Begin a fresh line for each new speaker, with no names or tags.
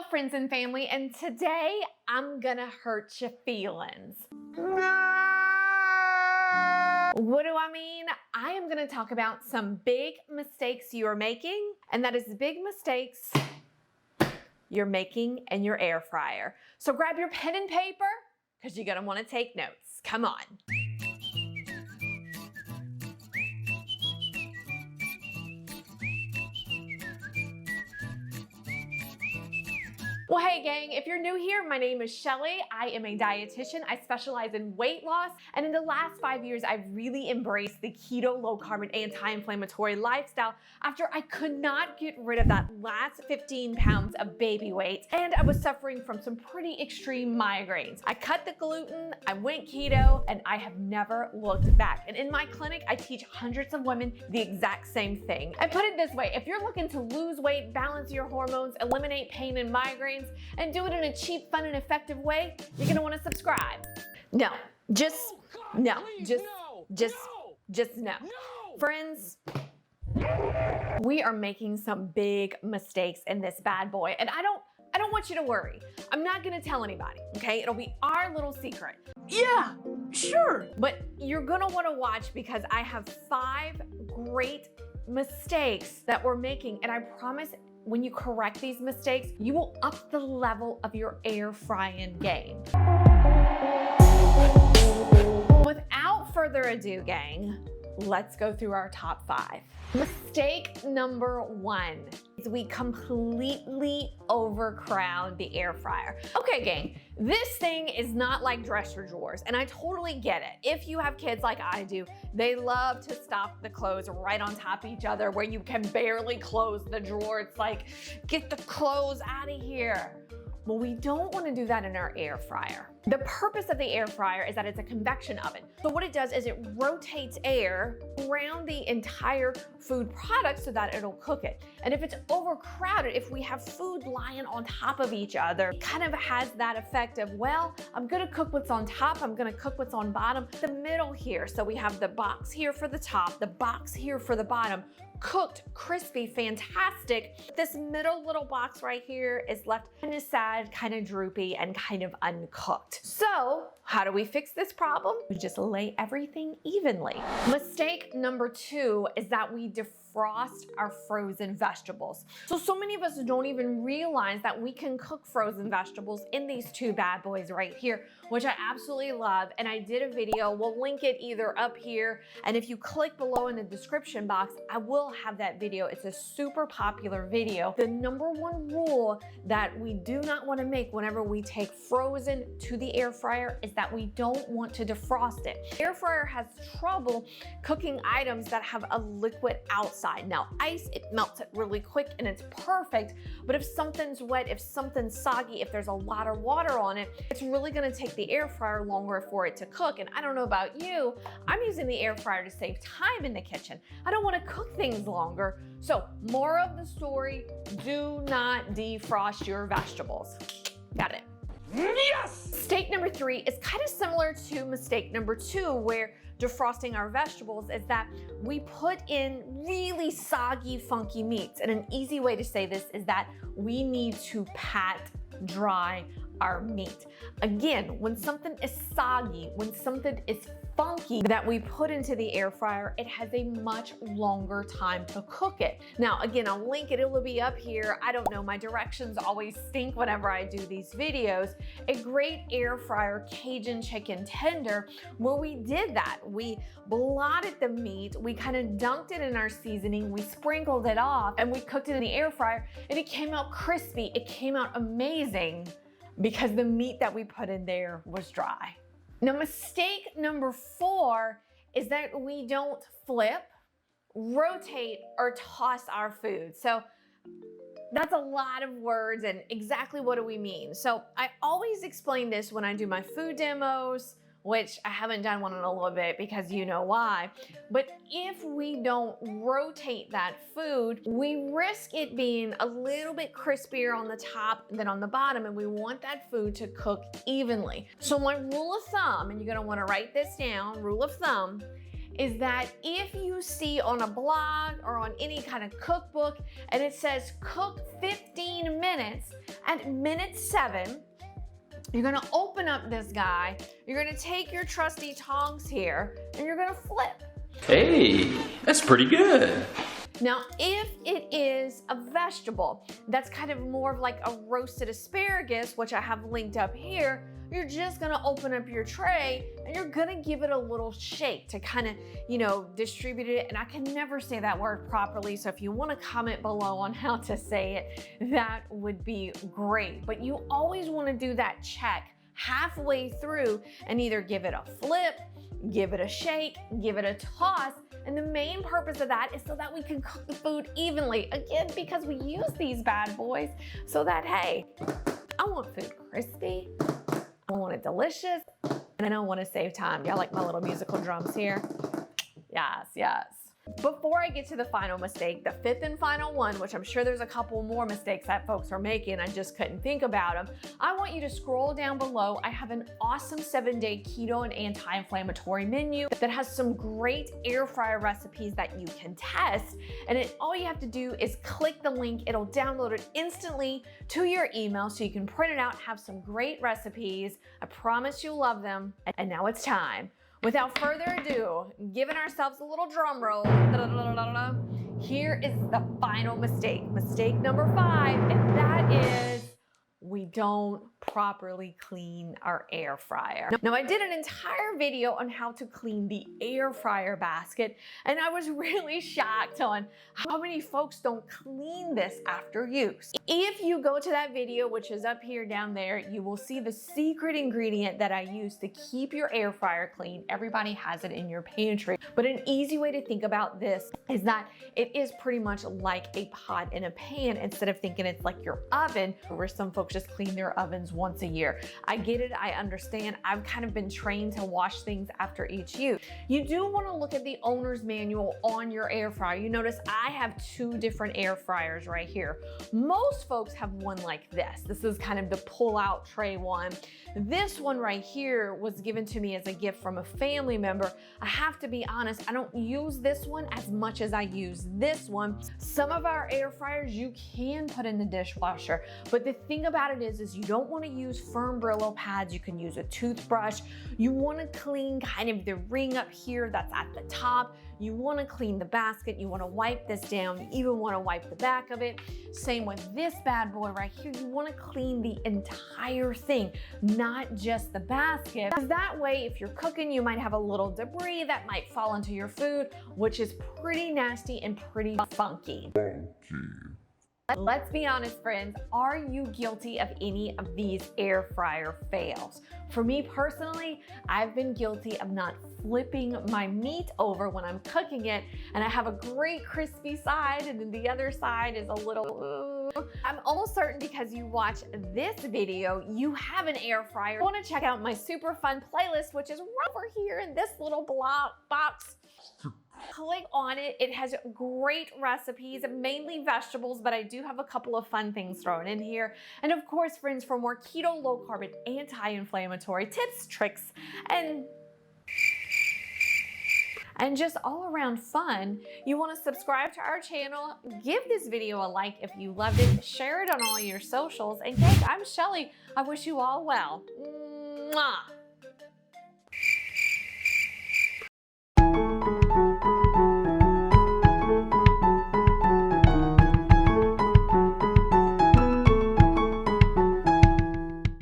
friends and family, and today I'm gonna hurt your feelings. What do I mean? I am gonna talk about some big mistakes you're making, and that is big mistakes you're making in your air fryer. So grab your pen and paper, because you're gonna wanna take notes. Come on. Well, hey gang, if you're new here, my name is Shelly. I am a dietitian. I specialize in weight loss. And in the last 5 years, I've really embraced the keto, low carb, and anti-inflammatory lifestyle after I could not get rid of that last 15 pounds of baby weight. And I was suffering from some pretty extreme migraines. I cut the gluten, I went keto, and I have never looked back. And in my clinic, I teach hundreds of women the exact same thing. I put it this way, if you're looking to lose weight, balance your hormones, eliminate pain and migraines, and do it in a cheap, fun, and effective way, you're gonna wanna subscribe. No. No. Friends, we are making some big mistakes in this bad boy, and I don't want you to worry. I'm not gonna tell anybody, okay? It'll be our little secret.
Yeah, sure.
But you're gonna wanna watch because I have 5 great mistakes that we're making, and I promise when you correct these mistakes, you will up the level of your air frying game. Without further ado, gang, let's go through our top 5. Mistake number 1 is we completely overcrowd the air fryer. Okay, gang, this thing is not like dresser drawers, and I totally get it. If you have kids like I do, they love to stock the clothes right on top of each other where you can barely close the drawer. It's like, get the clothes out of here. Well, we don't want to do that in our air fryer. The purpose of the air fryer is that it's a convection oven. So what it does is it rotates air around the entire food product so that it'll cook it. And if it's overcrowded, if we have food lying on top of each other, it kind of has that effect of, well, I'm gonna cook what's on top, I'm gonna cook what's on bottom, the middle here. So we have the box here for the top, the box here for the bottom, cooked, crispy, fantastic. This middle little box right here is left kind of sad, kind of droopy, and kind of uncooked. So how do we fix this problem? We just lay everything evenly. Mistake number 2 is that we defrost our frozen vegetables. So many of us don't even realize that we can cook frozen vegetables in these 2 bad boys right here, which I absolutely love. And I did a video, we'll link it either up here, and if you click below in the description box, I will have that video. It's a super popular video. The number 1 rule that we do not want to make whenever we take frozen to the air fryer is that we don't want to defrost it. Air fryer has trouble cooking items that have a liquid outside. Now, ice, it melts it really quick and it's perfect, but if something's wet, if something's soggy, if there's a lot of water on it, it's really gonna take the air fryer longer for it to cook. And I don't know about you, I'm using the air fryer to save time in the kitchen. I don't wanna cook things longer. So, moral of the story, do not defrost your vegetables. Got it?
Yes!
Mistake number 3 is kind of similar to mistake number 2, where defrosting our vegetables is that we put in really soggy, funky meats. And an easy way to say this is that we need to pat dry our meat. Again, when something is soggy, when something is funky that we put into the air fryer, it has a much longer time to cook it. Now, again, I'll link it, it will be up here. I don't know, my directions always stink whenever I do these videos. A great air fryer Cajun chicken tender, where we did that. We blotted the meat, we kind of dunked it in our seasoning, we sprinkled it off, and we cooked it in the air fryer, and it came out crispy. It came out amazing because the meat that we put in there was dry. Now, mistake number 4 is that we don't flip, rotate, or toss our food. So that's a lot of words, and exactly what do we mean? So I always explain this when I do my food demos, which I haven't done one in a little bit because you know why. But if we don't rotate that food, we risk it being a little bit crispier on the top than on the bottom, and we want that food to cook evenly. So my rule of thumb, and you're gonna wanna write this down, rule of thumb, is that if you see on a blog or on any kind of cookbook and it says cook 15 minutes, at minute 7, you're gonna open up this guy, you're gonna take your trusty tongs here, and you're gonna flip.
Hey, that's pretty good.
Now, if it is a vegetable that's kind of more of like a roasted asparagus, which I have linked up here, you're just gonna open up your tray and you're gonna give it a little shake to kind of, distribute it. And I can never say that word properly, so if you wanna comment below on how to say it, that would be great. But you always wanna do that check halfway through and either give it a flip, give it a shake, give it a toss. And the main purpose of that is so that we can cook the food evenly. Again, because we use these bad boys so that, hey, I want food crispy, I want it delicious, and I want to save time. Y'all like my little musical drums here? Yes, yes. Before I get to the final mistake, the 5th and final one, which I'm sure there's a couple more mistakes that folks are making, I just couldn't think about them. I want you to scroll down below. I have an awesome 7-day keto and anti-inflammatory menu that has some great air fryer recipes that you can test. And all you have to do is click the link. It'll download it instantly to your email so you can print it out, have some great recipes. I promise you'll love them. And now it's time. Without further ado, giving ourselves a little drum roll, here is the final mistake. Mistake number 5, and that is we don't properly clean our air fryer. Now, I did an entire video on how to clean the air fryer basket, and I was really shocked on how many folks don't clean this after use. If you go to that video, which is up here down there, you will see the secret ingredient that I use to keep your air fryer clean. Everybody has it in your pantry, but an easy way to think about this is that it is pretty much like a pot in a pan instead of thinking it's like your oven, where some folks just clean their ovens once a year. I get it, I understand. I've kind of been trained to wash things after each use. You do want to look at the owner's manual on your air fryer. You notice I have 2 different air fryers right here. Most folks have one like this. This is kind of the pull-out tray one. This one right here was given to me as a gift from a family member. I have to be honest, I don't use this one as much as I use this one. Some of our air fryers you can put in the dishwasher, but the thing about it is you don't want to use firm Brillo pads. You can use a toothbrush. You want to clean kind of the ring up here that's at the top. You want to clean the basket. You want to wipe this down. You even want to wipe the back of it. Same with this bad boy right here. You want to clean the entire thing, not just the basket. Because that way, if you're cooking, you might have a little debris that might fall into your food, which is pretty nasty and pretty funky. Let's be honest, friends, are you guilty of any of these air fryer fails? For me personally, I've been guilty of not flipping my meat over when I'm cooking it, and I have a great crispy side and then the other side is a little, I'm almost certain because you watch this video, you have an air fryer. I want to check out my super fun playlist, which is right over here in this little box. Click on it. It has great recipes, mainly vegetables, but I do have a couple of fun things thrown in here. And of course, friends, for more keto, low carb, and anti-inflammatory tips, tricks, and just all around fun, you want to subscribe to our channel, give this video a like if you loved it, share it on all your socials, and guys, I'm Shelly. I wish you all well. Mwah.